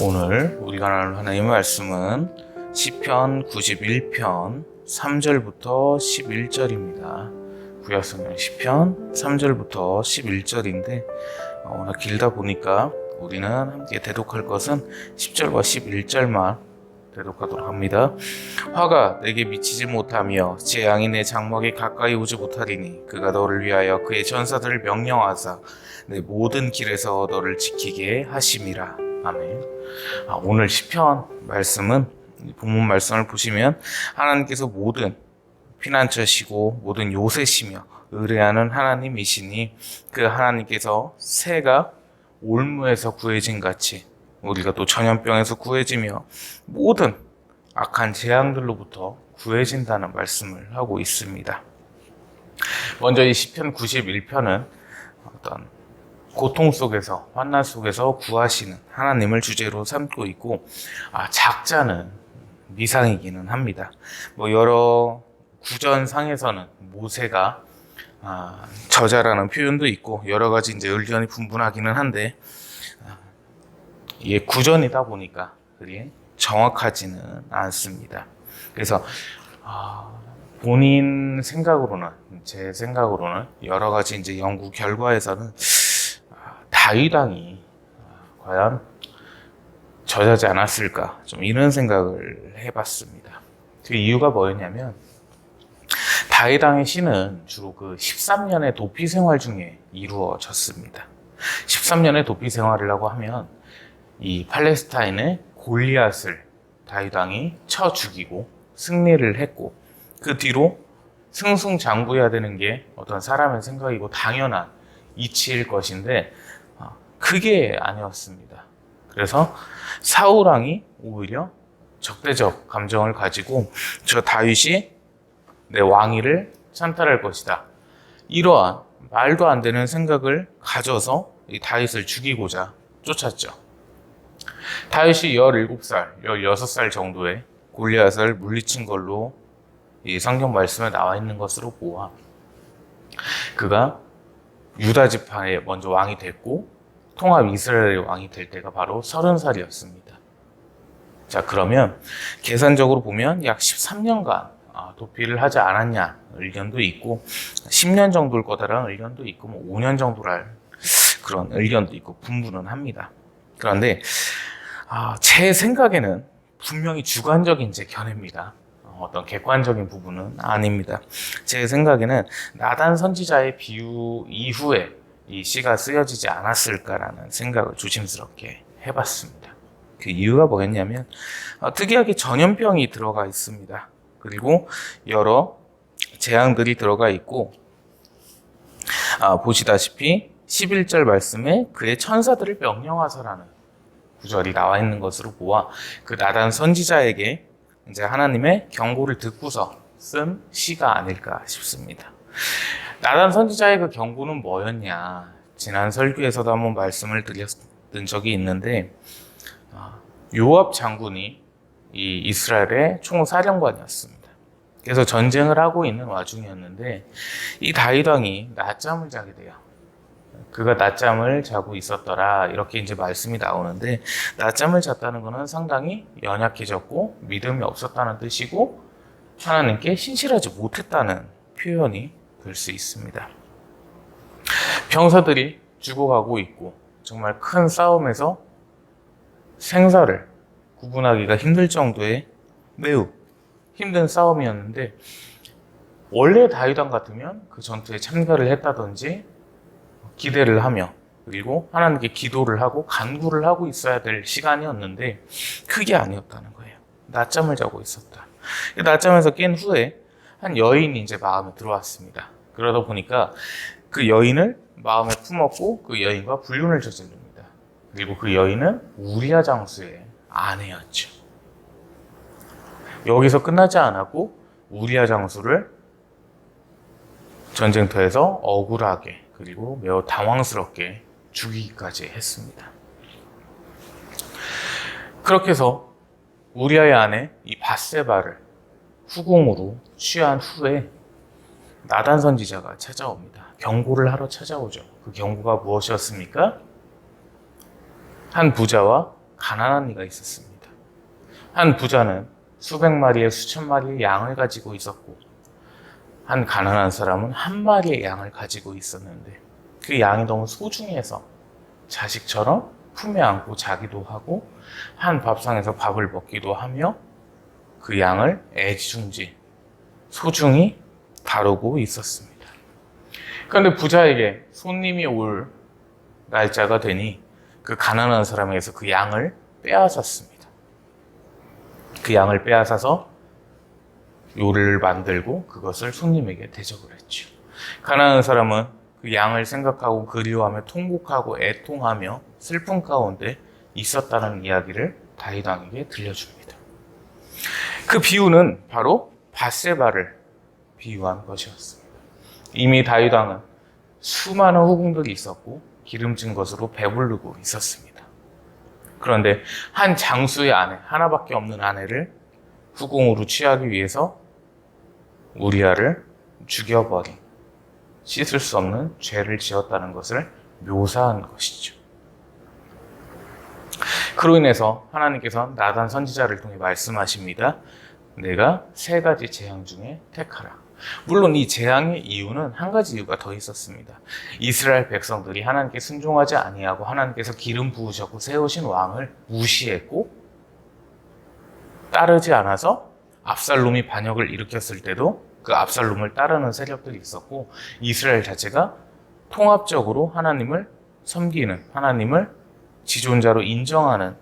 오늘 우리가 나눌 하나님의 말씀은 시편 91편 3절부터 11절입니다. 구약성경 시편 3절부터 11절인데 오늘 길다 보니까 우리는 함께 대독할 것은 10절과 11절만 대독하도록 합니다. 화가 내게 미치지 못하며 재앙이 내 장막에 가까이 오지 못하리니 그가 너를 위하여 그의 전사들을 명령하사 내 모든 길에서 너를 지키게 하심이라. 아멘. 오늘 시편 말씀은 본문 말씀을 보시면 하나님께서 모든 피난처시고 모든 요새시며 의뢰하는 하나님이시니 그 하나님께서 새가 올무에서 구해진 같이 우리가 또 전염병에서 구해지며 모든 악한 재앙들로부터 구해진다는 말씀을 하고 있습니다. 먼저 이 시편 91편은 어떤 고통 속에서 환난 속에서 구하시는 하나님을 주제로 삼고 있고 작자는 미상이기는 합니다. 여러 구전상에서는 모세가 저자라는 표현도 있고 여러 가지 이제 의견이 분분하기는 한데 이게 구전이다 보니까 그리 정확하지는 않습니다. 그래서 본인 생각으로는 제 생각으로는 여러 가지 이제 연구 결과에서는 다윗 왕이 과연 저자지 않았을까 좀 이런 생각을 해봤습니다. 그 이유가 뭐였냐면 다윗 왕의 시는 주로 그 13년의 도피 생활 중에 이루어졌습니다. 13년의 도피 생활이라고 하면 이 팔레스타인의 골리앗을 다윗 왕이 쳐 죽이고 승리를 했고 그 뒤로 승승장구해야 되는 게 어떤 사람의 생각이고 당연한 이치일 것인데 그게 아니었습니다. 그래서 사울 왕이 오히려 적대적 감정을 가지고 저 다윗이 내 왕위를 찬탈할 것이다. 이러한 말도 안 되는 생각을 가져서 이 다윗을 죽이고자 쫓았죠. 다윗이 17살, 16살 정도에 골리앗을 물리친 걸로 이 성경 말씀에 나와 있는 것으로 보아 그가 유다 지파의 먼저 왕이 됐고 통합 이스라엘의 왕이 될 때가 바로 30살이었습니다. 자, 그러면 계산적으로 보면 약 13년간 도피를 하지 않았냐 의견도 있고 10년 정도일 거다라는 의견도 있고 5년 정도랄 그런 의견도 있고 분분은 합니다. 그런데 제 생각에는 분명히 주관적인 제 견해입니다. 어떤 객관적인 부분은 아닙니다. 제 생각에는 나단 선지자의 비유 이후에 이 시가 쓰여지지 않았을까라는 생각을 조심스럽게 해봤습니다. 그 이유가 뭐였냐면 특이하게 전염병이 들어가 있습니다. 그리고 여러 재앙들이 들어가 있고 보시다시피 11절 말씀에 그의 천사들을 명령하서라는 구절이 나와 있는 것으로 보아 그 나단 선지자에게 이제 하나님의 경고를 듣고서 쓴 시가 아닐까 싶습니다. 나단 선지자의 그 경고는 뭐였냐? 지난 설교에서도 한번 말씀을 드렸던 적이 있는데 요압 장군이 이 이스라엘의 총사령관이었습니다. 그래서 전쟁을 하고 있는 와중이었는데 이 다윗 왕이 낮잠을 자게 돼요. 그가 낮잠을 자고 있었더라 이렇게 이제 말씀이 나오는데 낮잠을 잤다는 것은 상당히 연약해졌고 믿음이 없었다는 뜻이고 하나님께 신실하지 못했다는 표현이 될 수 있습니다. 병사들이 죽어가고 있고 정말 큰 싸움에서 생사를 구분하기가 힘들 정도의 매우 힘든 싸움이었는데 원래 다윗 왕 같으면 그 전투에 참가를 했다든지 기대를 하며 그리고 하나님께 기도를 하고 간구를 하고 있어야 될 시간이었는데 그게 아니었다는 거예요. 낮잠을 자고 있었다. 낮잠에서 깬 후에 한 여인이 이제 마음에 들어왔습니다. 그러다 보니까 그 여인을 마음에 품었고 그 여인과 불륜을 저지릅니다. 그리고 그 여인은 우리아 장수의 아내였죠. 여기서 끝나지 않았고 우리아 장수를 전쟁터에서 억울하게 그리고 매우 당황스럽게 죽이기까지 했습니다. 그렇게 해서 우리아의 아내 이 밧세바를 후궁으로 취한 후에 나단 선지자가 찾아옵니다. 경고를 하러 찾아오죠. 그 경고가 무엇이었습니까? 한 부자와 가난한 이가 있었습니다. 한 부자는 수백 마리에 수천 마리의 양을 가지고 있었고, 한 가난한 사람은 한 마리의 양을 가지고 있었는데, 그 양이 너무 소중해서 자식처럼 품에 안고 자기도 하고, 한 밥상에서 밥을 먹기도 하며, 그 양을 애지중지 소중히 다루고 있었습니다. 그런데 부자에게 손님이 올 날짜가 되니 그 가난한 사람에게서 그 양을 빼앗았습니다. 그 양을 빼앗아서 요리를 만들고 그것을 손님에게 대접을 했죠. 가난한 사람은 그 양을 생각하고 그리워하며 통곡하고 애통하며 슬픔 가운데 있었다는 이야기를 다윗 왕에게 들려줍니다. 그 비유는 바로 밧세바를 비유한 것이었습니다. 이미 다윗 왕은 수많은 후궁들이 있었고 기름진 것으로 배부르고 있었습니다. 그런데 한 장수의 아내, 하나밖에 없는 아내를 후궁으로 취하기 위해서 우리아를 죽여버린, 씻을 수 없는 죄를 지었다는 것을 묘사한 것이죠. 그로 인해서 하나님께서 나단 선지자를 통해 말씀하십니다. 내가 세 가지 재앙 중에 택하라. 물론 이 재앙의 이유는 한 가지 이유가 더 있었습니다. 이스라엘 백성들이 하나님께 순종하지 아니하고 하나님께서 기름 부으셨고 세우신 왕을 무시했고 따르지 않아서 압살롬이 반역을 일으켰을 때도 그 압살롬을 따르는 세력들이 있었고, 이스라엘 자체가 통합적으로 하나님을 섬기는, 하나님을 지존자로 인정하는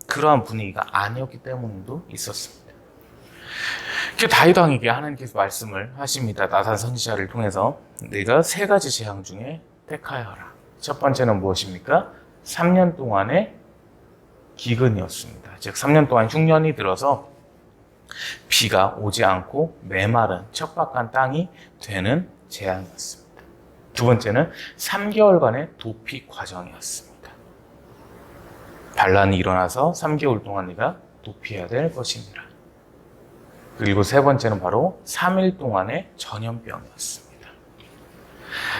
그러한 분위기가 아니었기 때문도 있었습니다. 다윗 왕에게 하나님께서 말씀을 하십니다. 나단 선지자를 통해서 내가 세 가지 재앙 중에 택하여 하라. 첫 번째는 무엇입니까? 3년 동안의 기근이었습니다. 즉 3년 동안 흉년이 들어서 비가 오지 않고 메마른 척박한 땅이 되는 재앙이었습니다. 두 번째는 3개월간의 도피 과정이었습니다. 반란이 일어나서 3개월 동안 네가 도피해야 될 것이니라. 그리고 세 번째는 바로 3일 동안의 전염병이었습니다.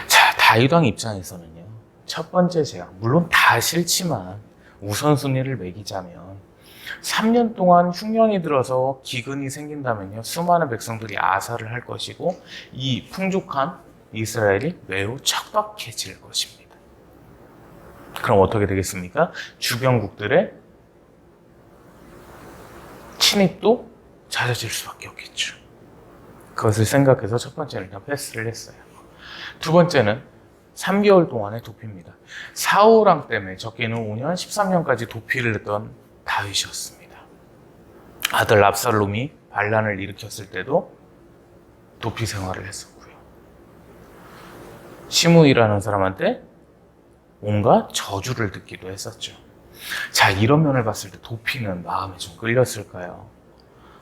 자, 다윗 왕 입장에서는요, 첫 번째 재앙, 물론 다 싫지만 우선순위를 매기자면 3년 동안 흉년이 들어서 기근이 생긴다면요, 수많은 백성들이 아사를 할 것이고 이 풍족한 이스라엘이 매우 척박해질 것입니다. 그럼 어떻게 되겠습니까? 주변국들의 침입도 잦아질 수밖에 없겠죠. 그것을 생각해서 첫 번째는 일단 패스를 했어요. 두 번째는 3개월 동안의 도피입니다. 사울 왕 때문에 적게는 5년, 13년까지 도피를 했던 다윗이었습니다. 아들 압살롬이 반란을 일으켰을 때도 도피 생활을 했었고요. 시므이라는 사람한테 온갖 저주를 듣기도 했었죠. 자, 이런 면을 봤을 때 도피는 마음에 좀 끌렸을까요?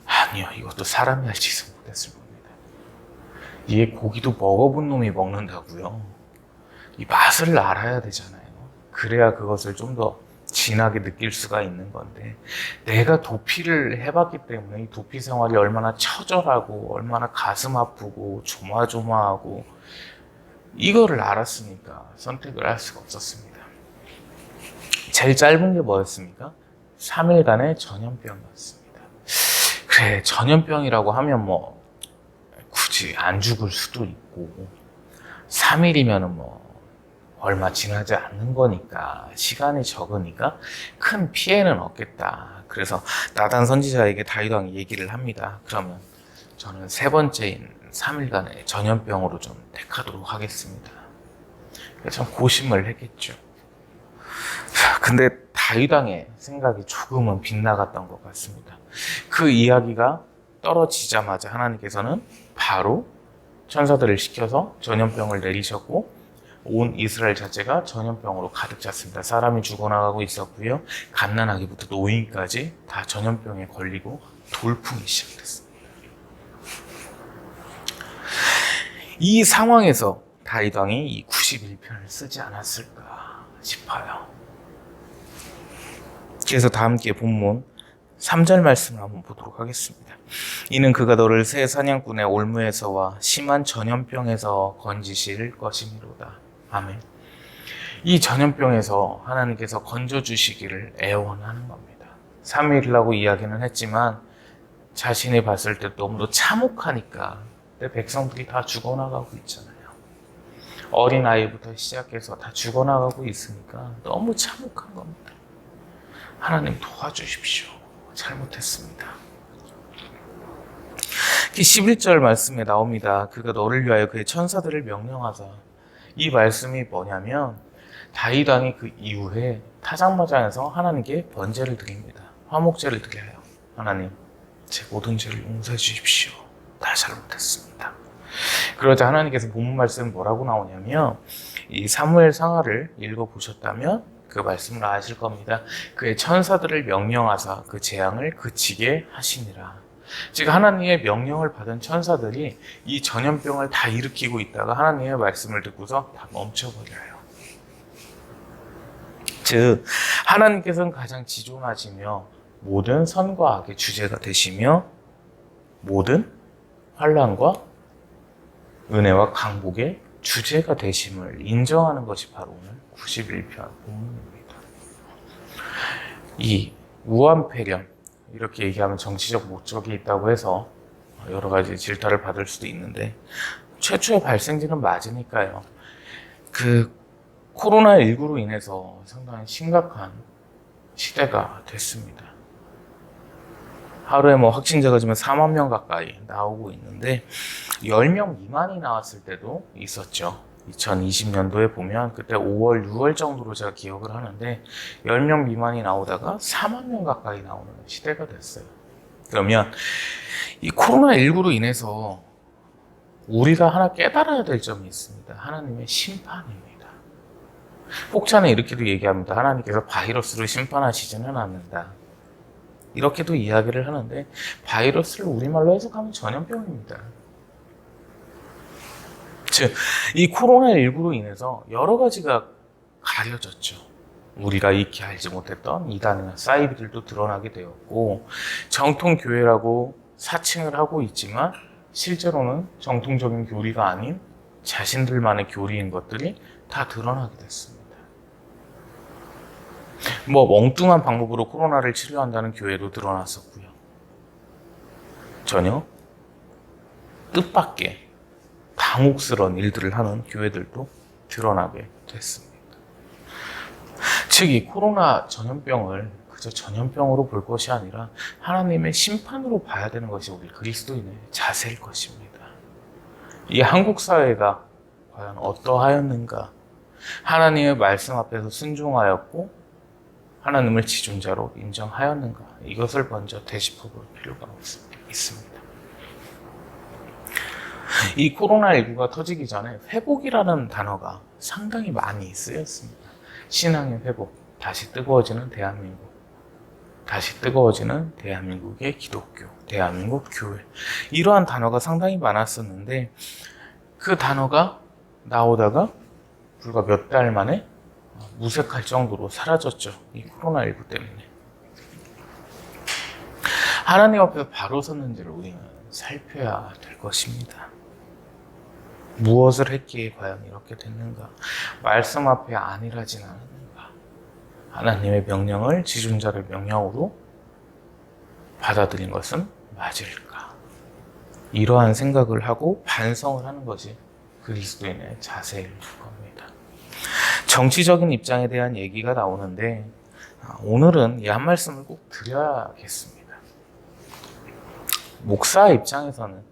아니요, 이것도 사람이 할 짓은 못했을 겁니다. 이게 고기도 먹어본 놈이 먹는다고요. 이 맛을 알아야 되잖아요. 그래야 그것을 좀 더 진하게 느낄 수가 있는 건데, 내가 도피를 해봤기 때문에 이 도피 생활이 얼마나 처절하고 얼마나 가슴 아프고 조마조마하고 이거를 알았으니까 선택을 할 수가 없었습니다. 제일 짧은 게 뭐였습니까? 3일간의 전염병이었습니다. 그래, 전염병이라고 하면 뭐 굳이 안 죽을 수도 있고 3일이면은 얼마 지나지 않는 거니까, 시간이 적으니까 큰 피해는 없겠다. 그래서 나단 선지자에게 다윗 왕이 얘기를 합니다. 그러면 저는 세 번째인 3일간의 전염병으로 좀 택하도록 하겠습니다. 참 고심을 했겠죠. 근데 다윗 왕의 생각이 조금은 빗나갔던 것 같습니다. 그 이야기가 떨어지자마자 하나님께서는 바로 천사들을 시켜서 전염병을 내리셨고 온 이스라엘 자체가 전염병으로 가득 찼습니다. 사람이 죽어나가고 있었고요. 갓난아기부터 노인까지 다 전염병에 걸리고 돌풍이 시작됐습니다. 이 상황에서 다윗 왕이 이 91편을 쓰지 않았을까 싶어요. 그래서 다 함께 본문 3절 말씀을 한번 보도록 하겠습니다. 이는 그가 너를 새 사냥꾼의 올무에서와 심한 전염병에서 건지실 것이니로다. 아멘. 이 전염병에서 하나님께서 건져주시기를 애원하는 겁니다. 3일이라고 이야기는 했지만 자신이 봤을 때 너무도 참혹하니까 내 백성들이 다 죽어나가고 있잖아요. 어린아이부터 시작해서 다 죽어나가고 있으니까 너무 참혹한 겁니다. 하나님 도와주십시오. 잘못했습니다. 11절 말씀에 나옵니다. 그가 너를 위하여 그의 천사들을 명령하자. 이 말씀이 뭐냐면 다윗 왕이 그 이후에 타작마장에서 하나님께 번제를 드립니다. 화목제를 드려요. 하나님, 제 모든 죄를 용서해 주십시오. 다 잘못했습니다. 그러자 하나님께서 본문 말씀 뭐라고 나오냐면 이 사무엘 상하를 읽어보셨다면 그 말씀을 아실 겁니다. 그의 천사들을 명령하사 그 재앙을 그치게 하시니라. 즉 하나님의 명령을 받은 천사들이 이 전염병을 다 일으키고 있다가 하나님의 말씀을 듣고서 다 멈춰버려요. 즉 하나님께서는 가장 지존하시며 모든 선과 악의 주제가 되시며 모든 환난과 은혜와 강복의 주제가 되심을 인정하는 것이 바로 오늘 91편 본문입니다. 이 우한폐렴, 이렇게 얘기하면 정치적 목적이 있다고 해서 여러 가지 질타를 받을 수도 있는데 최초의 발생지는 맞으니까요. 그 코로나19로 인해서 상당히 심각한 시대가 됐습니다. 하루에 확진자가 지금 4만 명 가까이 나오고 있는데 10명 미만이 나왔을 때도 있었죠. 2020년도에 보면 그때 5월, 6월 정도로 제가 기억을 하는데 10명 미만이 나오다가 4만 명 가까이 나오는 시대가 됐어요. 그러면 이 코로나19로 인해서 우리가 하나 깨달아야 될 점이 있습니다. 하나님의 심판입니다. 혹자는 이렇게도 얘기합니다. 하나님께서 바이러스를 심판하시지는 않는다. 이렇게도 이야기를 하는데 바이러스를 우리말로 해석하면 전염병입니다. 즉, 이 코로나19로 인해서 여러 가지가 가려졌죠. 우리가 익히 알지 못했던 이단이나 사이비들도 드러나게 되었고 정통교회라고 사칭을 하고 있지만 실제로는 정통적인 교리가 아닌 자신들만의 교리인 것들이 다 드러나게 됐습니다. 멍뚱한 방법으로 코로나를 치료한다는 교회도 드러났었고요. 전혀 뜻밖의 당혹스러운 일들을 하는 교회들도 드러나게 됐습니다. 즉, 이 코로나 전염병을 그저 전염병으로 볼 것이 아니라 하나님의 심판으로 봐야 되는 것이 우리 그리스도인의 자세일 것입니다. 이 한국 사회가 과연 어떠하였는가? 하나님의 말씀 앞에서 순종하였고 하나님을 지존자로 인정하였는가? 이것을 먼저 되짚어 볼 필요가 있습니다. 이 코로나19가 터지기 전에 회복이라는 단어가 상당히 많이 쓰였습니다. 신앙의 회복, 다시 뜨거워지는 대한민국, 다시 뜨거워지는 대한민국의 기독교, 대한민국 교회, 이러한 단어가 상당히 많았었는데 그 단어가 나오다가 불과 몇 달 만에 무색할 정도로 사라졌죠. 이 코로나19 때문에. 하나님 앞에서 바로 섰는지를 우리는 살펴야 될 것입니다. 무엇을 했기에 과연 이렇게 됐는가? 말씀 앞에 안일하진 않았는가? 하나님의 명령을 지존자를 명령으로 받아들인 것은 맞을까? 이러한 생각을 하고 반성을 하는 것이 그리스도인의 자세일 겁니다. 정치적인 입장에 대한 얘기가 나오는데 오늘은 이 한 말씀을 꼭 드려야겠습니다. 목사 입장에서는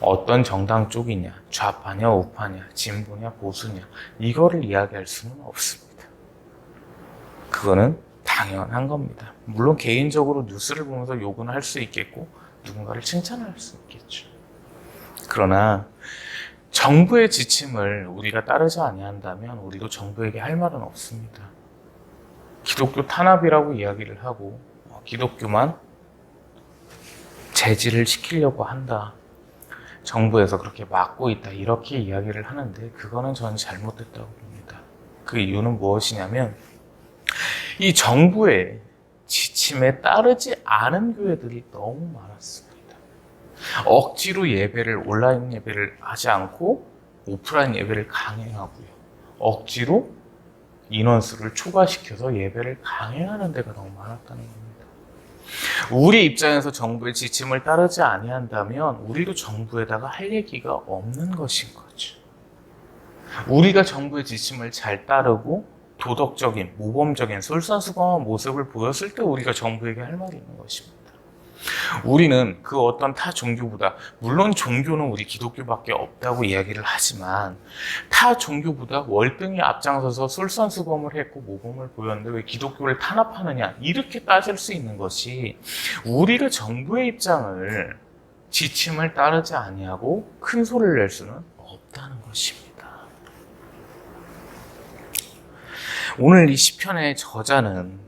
어떤 정당 쪽이냐, 좌파냐, 우파냐, 진보냐, 보수냐, 이거를 이야기할 수는 없습니다. 그거는 당연한 겁니다. 물론 개인적으로 뉴스를 보면서 욕은 할 수 있겠고 누군가를 칭찬할 수 있겠죠. 그러나 정부의 지침을 우리가 따르지 아니한다면 우리도 정부에게 할 말은 없습니다. 기독교 탄압이라고 이야기를 하고 기독교만 제지를 시키려고 한다. 정부에서 그렇게 막고 있다. 이렇게 이야기를 하는데 그거는 저는 잘못됐다고 봅니다. 그 이유는 무엇이냐면 이 정부의 지침에 따르지 않은 교회들이 너무 많았습니다. 억지로 예배를, 온라인 예배를 하지 않고 오프라인 예배를 강행하고요. 억지로 인원수를 초과시켜서 예배를 강행하는 데가 너무 많았다는 겁니다. 우리 입장에서 정부의 지침을 따르지 아니한다면 우리도 정부에다가 할 얘기가 없는 것인 거죠. 우리가 정부의 지침을 잘 따르고 도덕적인, 모범적인, 솔선수범한 모습을 보였을 때 우리가 정부에게 할 말이 있는 것입니다. 우리는 그 어떤 타 종교보다, 물론 종교는 우리 기독교밖에 없다고 이야기를 하지만 타 종교보다 월등히 앞장서서 솔선수범을 했고 모범을 보였는데 왜 기독교를 탄압하느냐, 이렇게 따질 수 있는 것이 우리가 정부의 입장을, 지침을 따르지 아니하고 큰 소리를 낼 수는 없다는 것입니다. 오늘 이 시편의 저자는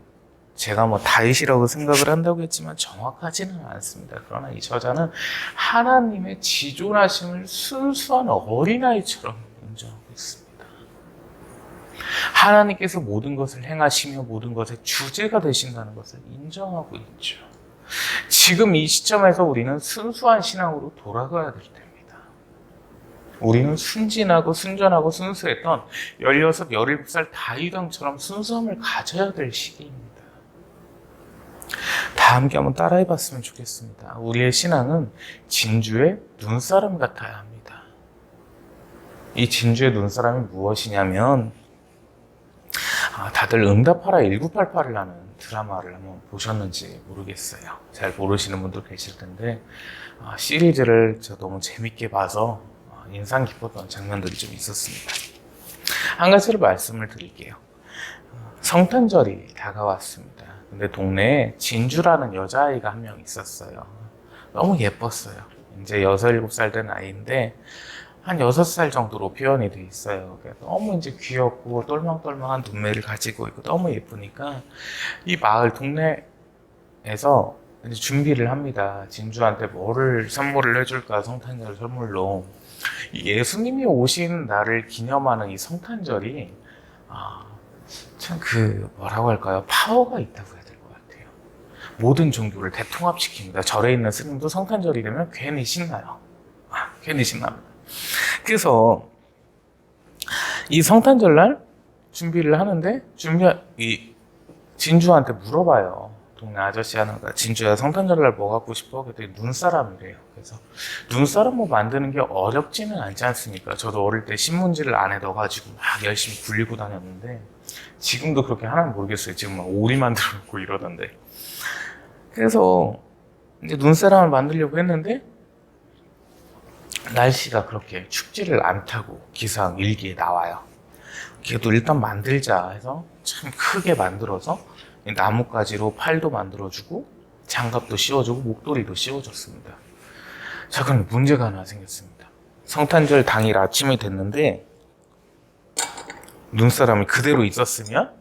제가 다윗이라고 생각을 한다고 했지만 정확하지는 않습니다. 그러나 이 저자는 하나님의 지존하심을 순수한 어린아이처럼 인정하고 있습니다. 하나님께서 모든 것을 행하시며 모든 것의 주제가 되신다는 것을 인정하고 있죠. 지금 이 시점에서 우리는 순수한 신앙으로 돌아가야 될 때입니다. 우리는 순진하고 순전하고 순수했던 16, 17살 다윗 왕처럼 순수함을 가져야 될 시기입니다. 다 함께 한번 따라해 봤으면 좋겠습니다. 우리의 신앙은 진주의 눈사람 같아야 합니다. 이 진주의 눈사람이 무엇이냐면, 다들 응답하라 1988이라는 드라마를 한번 보셨는지 모르겠어요. 잘 모르시는 분도 계실 텐데 시리즈를 제가 너무 재밌게 봐서 인상 깊었던 장면들이 좀 있었습니다. 한 가지를 말씀을 드릴게요. 성탄절이 다가왔습니다. 근데 동네에 진주라는 여자아이가 한 명 있었어요. 너무 예뻤어요. 이제 6, 7살 된 아이인데 한 6살 정도로 표현이 돼 있어요. 너무 이제 귀엽고 똘망똘망한 눈매를 가지고 있고 너무 예쁘니까 이 마을 동네에서 이제 준비를 합니다. 진주한테 뭐를 선물을 해줄까, 성탄절 선물로. 예수님이 오신 날을 기념하는 이 성탄절이 참 뭐라고 할까요? 파워가 있다고 해야 될 것 같아요. 모든 종교를 대통합시킵니다. 절에 있는 스님도 성탄절이 되면 괜히 신나요. 괜히 신납니다. 그래서 이 성탄절 날 준비를 하는데 이 진주한테 물어봐요. 동네 아저씨 하나가, 진주야 성탄절 날 뭐 갖고 싶어? 그랬더니 눈사람이래요. 그래서 눈사람 뭐 만드는 게 어렵지는 않지 않습니까? 저도 어릴 때 신문지를 안에 넣어가지고 막 열심히 굴리고 다녔는데 지금도 그렇게 하나는 모르겠어요. 지금 막 오리 만들고 이러던데. 그래서 이제 눈사람을 만들려고 했는데 날씨가 그렇게 춥지를 않다고 기상 일기에 나와요. 그래도 일단 만들자 해서 참 크게 만들어서 나뭇가지로 팔도 만들어주고 장갑도 씌워주고 목도리도 씌워줬습니다. 자, 그럼 문제가 하나 생겼습니다. 성탄절 당일 아침이 됐는데 눈사람이 그대로 있었으면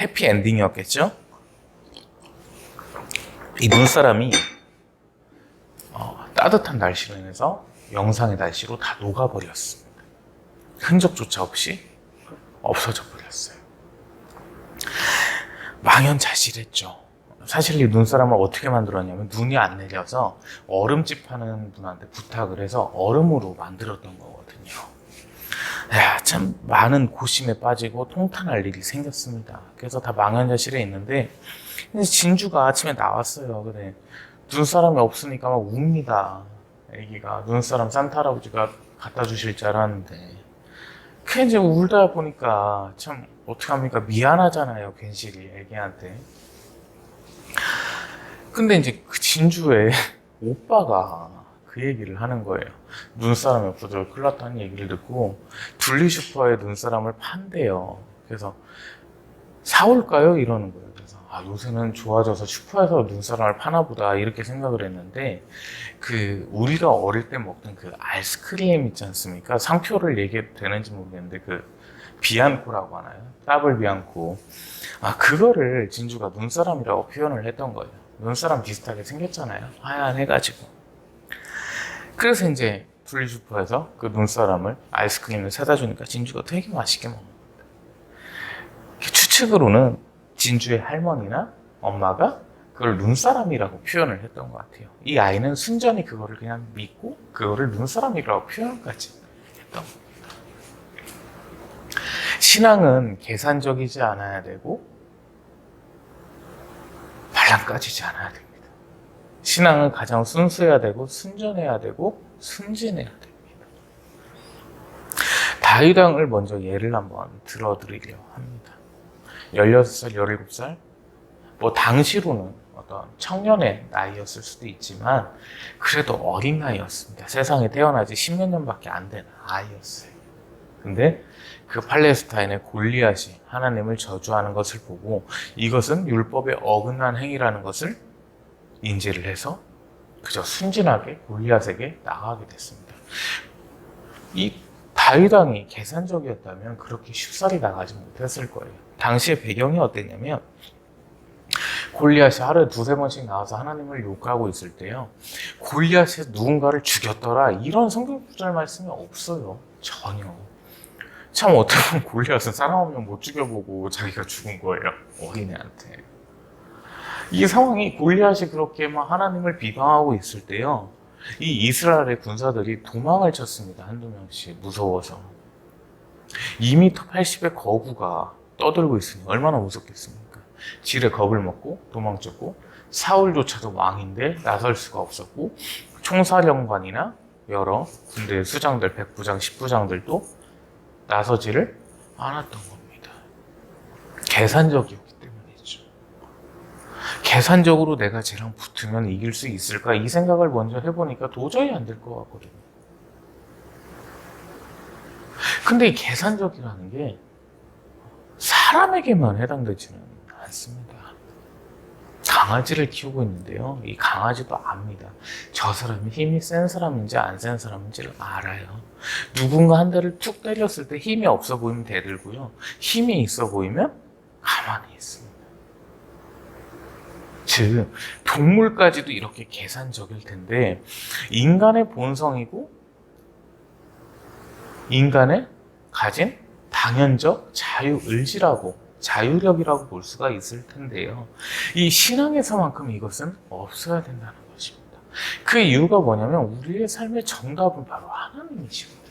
해피엔딩이었겠죠? 이 눈사람이 따뜻한 날씨로 인해서 영상의 날씨로 다 녹아버렸습니다. 흔적조차 없이 없어져 버렸어요. 망연자실했죠. 사실 이 눈사람을 어떻게 만들었냐면 눈이 안 내려서 얼음집 하는 분한테 부탁을 해서 얼음으로 만들었던 거거든요. 참 많은 고심에 빠지고 통탄할 일이 생겼습니다. 그래서 다 망연자실해 있는데 진주가 아침에 나왔어요. 근데 눈사람이 없으니까 막 웁니다. 애기가 눈사람 산타 할아버지가 갖다 주실 줄 알았는데 그 이제 울다 보니까 참 어떡합니까? 미안하잖아요, 괜시리 애기한테. 근데 이제 그 진주의 오빠가 그 얘기를 하는 거예요. 눈사람이 없어져 큰일 났다는 얘기를 듣고 분리슈퍼에 눈사람을 판대요. 그래서 사올까요? 이러는 거예요. 그래서 요새는 좋아져서 슈퍼에서 눈사람을 파나 보다 이렇게 생각을 했는데 우리가 어릴 때 먹던 그 아이스크림 있지 않습니까? 상표를 얘기해도 되는지 모르겠는데 비앙코라고 하나요? 더블 비앙코. 그거를 진주가 눈사람이라고 표현을 했던 거예요. 눈사람 비슷하게 생겼잖아요. 하얀해가지고. 그래서 이제 분리슈퍼에서 그 눈사람을 아이스크림을 사다 주니까 진주가 되게 맛있게 먹는 겁니다. 추측으로는 진주의 할머니나 엄마가 그걸 눈사람이라고 표현을 했던 것 같아요. 이 아이는 순전히 그거를 그냥 믿고 그거를 눈사람이라고 표현까지 했던 겁니다. 신앙은 계산적이지 않아야 되고 말랑까지지 않아야 됩니다. 신앙은 가장 순수해야 되고 순전해야 되고 순진해야 됩니다. 다윗 왕을 먼저 예를 한번 들어드리려 합니다. 16살, 17살, 뭐 당시로는 어떤 청년의 나이였을 수도 있지만 그래도 어린 나이였습니다. 세상에 태어나지 10몇 년밖에 안 된 아이였어요. 근데 그 팔레스타인의 골리앗이 하나님을 저주하는 것을 보고 이것은 율법에 어긋난 행위라는 것을 인지를 해서 그저 순진하게 골리앗에게 나가게 됐습니다. 이 다윗 왕이 계산적이었다면 그렇게 쉽사리 나가지 못했을 거예요. 당시의 배경이 어땠냐면 골리앗이 하루에 두세 번씩 나와서 하나님을 욕하고 있을 때요. 골리앗이 누군가를 죽였더라 이런 성경 구절 말씀이 없어요. 전혀. 참 어떻게 보면 골리앗은 사람 없면 못 죽여보고 자기가 죽은 거예요. 어린애한테. 이 상황이 골리앗이 그렇게 막 하나님을 비방하고 있을 때요. 이 이스라엘의 군사들이 도망을 쳤습니다. 한두 명씩 무서워서. 2m 80의 거구가 떠들고 있으니 얼마나 무섭겠습니까? 질에 겁을 먹고 도망쳤고 사울조차도 왕인데 나설 수가 없었고 총사령관이나 여러 군대 수장들, 백부장, 십부장들도 나서지를 않았던 겁니다. 계산적이었기 때문이죠. 계산적으로 내가 쟤랑 붙으면 이길 수 있을까? 이 생각을 먼저 해보니까 도저히 안 될 것 같거든요. 근데 이 계산적이라는 게 사람에게만 해당되지는 않습니다. 강아지를 키우고 있는데요. 이 강아지도 압니다. 저 사람이 힘이 센 사람인지 안 센 사람인지를 알아요. 누군가 한 대를 툭 때렸을 때 힘이 없어 보이면 대들고요. 힘이 있어 보이면 가만히 있습니다. 즉, 동물까지도 이렇게 계산적일 텐데 인간의 본성이고 인간의 가진 당연적 자유의지라고 자유력이라고 볼 수가 있을 텐데요. 이 신앙에서만큼 이것은 없어야 된다는 것입니다. 그 이유가 뭐냐면 우리의 삶의 정답은 바로 하나님이시거든요.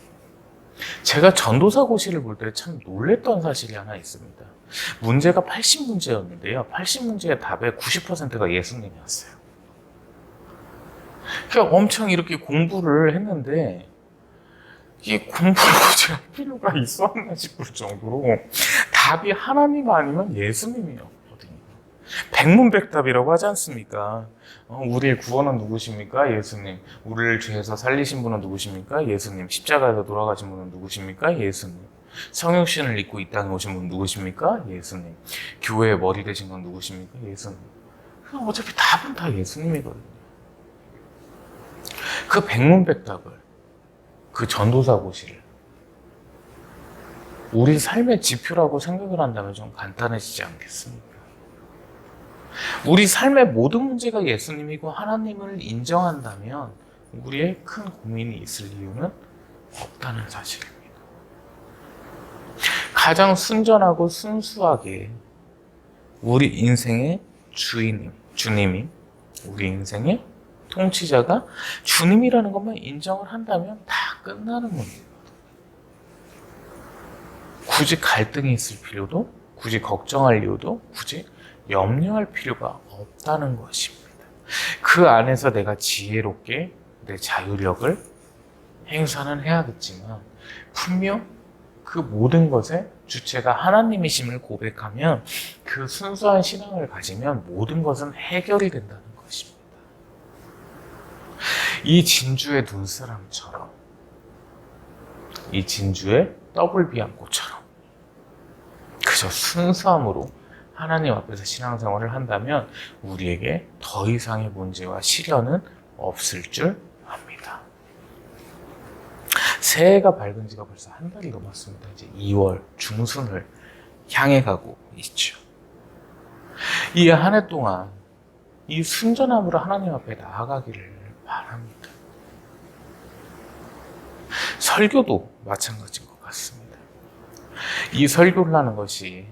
제가 전도사고시를 볼 때 참 놀랬던 사실이 하나 있습니다. 문제가 80문제였는데요. 80문제의 답의 90%가 예수님이었어요. 그러니까 엄청 이렇게 공부를 했는데 이 공부를 굳이 할 필요가 있었나 싶을 정도로 답이 하나님 아니면 예수님이었거든요. 백문백답이라고 하지 않습니까? 우리의 구원은 누구십니까? 예수님. 우리를 죄에서 살리신 분은 누구십니까? 예수님. 십자가에서 돌아가신 분은 누구십니까? 예수님. 성육신을 입고 이 땅에 오신 분은 누구십니까? 예수님. 교회의 머리 되신 건 누구십니까? 예수님. 어차피 답은 다 예수님이거든요. 그 백문백답을 그 전도사고시를 우리 삶의 지표라고 생각을 한다면 좀 간단해지지 않겠습니까? 우리 삶의 모든 문제가 예수님이고 하나님을 인정한다면 우리의 큰 고민이 있을 이유는 없다는 사실입니다. 가장 순전하고 순수하게 우리 인생의 주님이 우리 인생의 통치자가 주님이라는 것만 인정을 한다면 다 끝나는 문제예요. 굳이 갈등이 있을 필요도, 굳이 걱정할 이유도, 굳이 염려할 필요가 없다는 것입니다. 그 안에서 내가 지혜롭게 내 자유력을 행사는 해야겠지만 분명 그 모든 것의 주체가 하나님이심을 고백하면 그 순수한 신앙을 가지면 모든 것은 해결이 된다는 것입니다. 이 진주의 눈사람처럼, 이 진주의 더블비앙코처럼 그저 순수함으로 하나님 앞에서 신앙생활을 한다면 우리에게 더 이상의 문제와 시련은 없을 줄 압니다. 새해가 밝은 지가 벌써 한 달이 넘었습니다. 이제 2월 중순을 향해 가고 있죠. 이 한 해 동안 이 순전함으로 하나님 앞에 나아가기를 바랍니다. 설교도 마찬가지인 것 같습니다. 이 설교를 하는 것이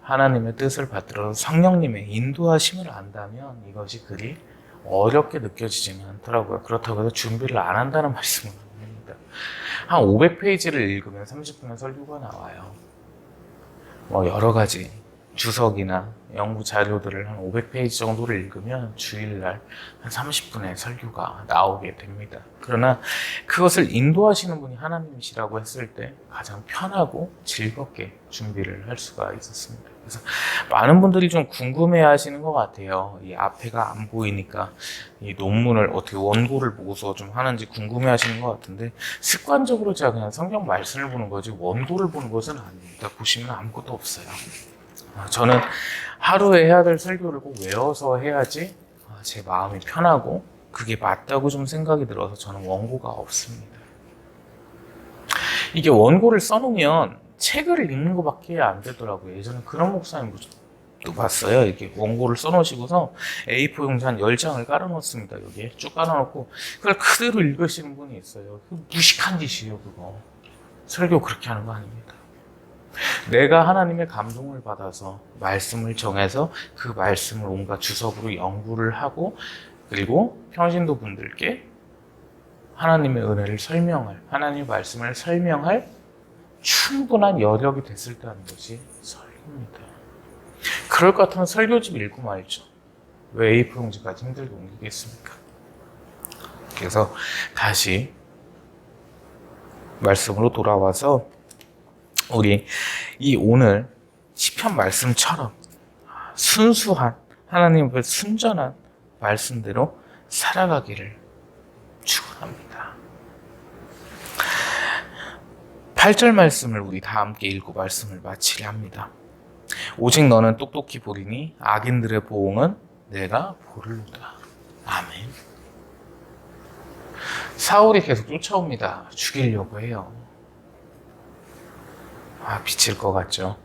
하나님의 뜻을 받들어서 성령님의 인도하심을 안다면 이것이 그리 어렵게 느껴지지는 않더라고요. 그렇다고 해서 준비를 안 한다는 말씀은 아닙니다. 한 500페이지를 읽으면 30분의 설교가 나와요. 뭐 여러 가지 주석이나 연구 자료들을 한 500페이지 정도를 읽으면 주일날 한 30분의 설교가 나오게 됩니다. 그러나 그것을 인도하시는 분이 하나님이시라고 했을 때 가장 편하고 즐겁게 준비를 할 수가 있었습니다. 그래서 많은 분들이 좀 궁금해 하시는 것 같아요. 이 앞에가 안 보이니까 이 논문을 어떻게 원고를 보고서 좀 하는지 궁금해 하시는 것 같은데, 습관적으로 제가 그냥 성경 말씀을 보는 거지 원고를 보는 것은 아닙니다. 보시면 아무것도 없어요. 저는 하루에 해야 될 설교를 꼭 외워서 해야지 제 마음이 편하고 그게 맞다고 좀 생각이 들어서 저는 원고가 없습니다. 이게 원고를 써놓으면 책을 읽는 것밖에 안 되더라고요. 예전에 그런 목사님도 봤어요. 이렇게 원고를 써놓으시고서 A4 용지 한 10장을 깔아놓습니다. 여기에 쭉 깔아놓고 그걸 그대로 읽으시는 분이 있어요. 무식한 짓이에요, 그거. 설교 그렇게 하는 거 아닙니다. 내가 하나님의 감동을 받아서 말씀을 정해서 그 말씀을 온갖 주석으로 연구를 하고, 그리고 평신도 분들께 하나님의 은혜를 설명할, 하나님의 말씀을 설명할 충분한 여력이 됐을 때 하는 것이 설교입니다. 그럴 것 같으면 설교집 읽고 말죠. 왜 A4 용지까지 힘들게 옮기겠습니까? 그래서 다시 말씀으로 돌아와서 우리 이 오늘 시편 말씀처럼 순수한 하나님 앞에 순전한 말씀대로 살아가기를 축원합니다. 8절 말씀을 우리 다 함께 읽고 말씀을 마치려 합니다. 오직 너는 똑똑히 보리니 악인들의 보응은 내가 보르노다. 아멘. 사울이 계속 쫓아옵니다. 죽이려고 해요. 미칠 것 같죠.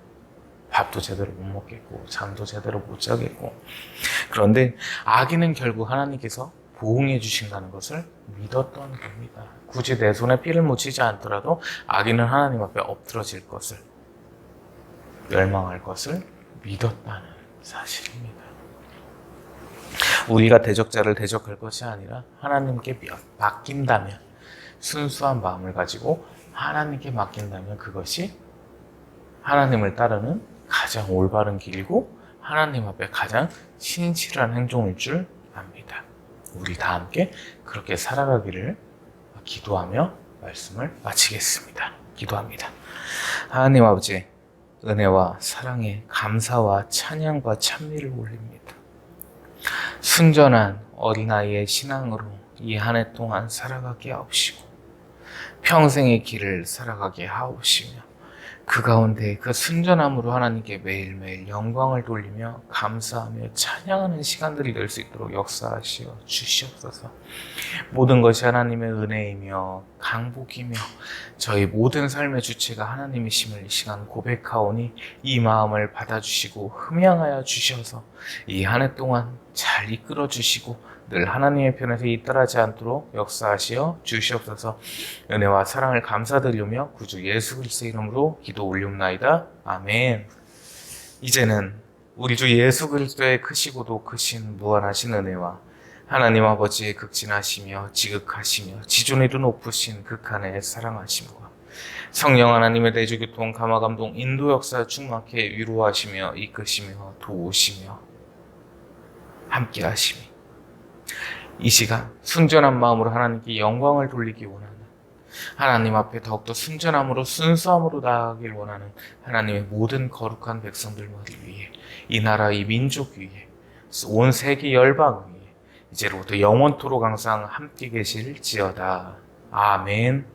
밥도 제대로 못 먹겠고 잠도 제대로 못 자겠고. 그런데 악인은 결국 하나님께서 보응해 주신다는 것을 믿었던 겁니다. 굳이 내 손에 피를 묻히지 않더라도 악인은 하나님 앞에 엎드러질 것을, 멸망할 것을 믿었다는 사실입니다. 우리가 대적자를 대적할 것이 아니라 하나님께 맡긴다면, 순수한 마음을 가지고 하나님께 맡긴다면 그것이 하나님을 따르는 가장 올바른 길이고 하나님 앞에 가장 신실한 행동일 줄 압니다. 우리 다 함께 그렇게 살아가기를 기도하며 말씀을 마치겠습니다. 기도합니다. 하나님 아버지, 은혜와 사랑에 감사와 찬양과 찬미를 올립니다. 순전한 어린아이의 신앙으로 이 한 해 동안 살아가게 하옵시고 평생의 길을 살아가게 하옵시며 그 가운데 그 순전함으로 하나님께 매일매일 영광을 돌리며 감사하며 찬양하는 시간들이 될 수 있도록 역사하시어 주시옵소서. 모든 것이 하나님의 은혜이며 강복이며 저희 모든 삶의 주체가 하나님이심을 이 시간 고백하오니 이 마음을 받아주시고 흠양하여 주셔서 이 한 해 동안 잘 이끌어 주시고 늘 하나님의 편에서 이탈하지 않도록 역사하시어 주시옵소서. 은혜와 사랑을 감사드리며 구주 예수 그리스도의 이름으로 기도 올리옵나이다. 아멘. 이제는 우리 주 예수 그리스도의 크시고도 크신 무한하신 은혜와 하나님 아버지의 극진하시며 지극하시며 지존에도 높으신 극한의 사랑하심과 성령 하나님의 대주교통 감화감동 인도 역사 충만케 위로하시며 이끄시며 도우시며 함께하시며 이 시간 순전한 마음으로 하나님께 영광을 돌리기 원하는, 하나님 앞에 더욱더 순전함으로 순수함으로 나아가길 원하는 하나님의 모든 거룩한 백성들만을 위해, 이 나라 이 민족 위에, 온 세계 열방 위에 이제로부터 영원토록 항상 함께 계실지어다. 아멘.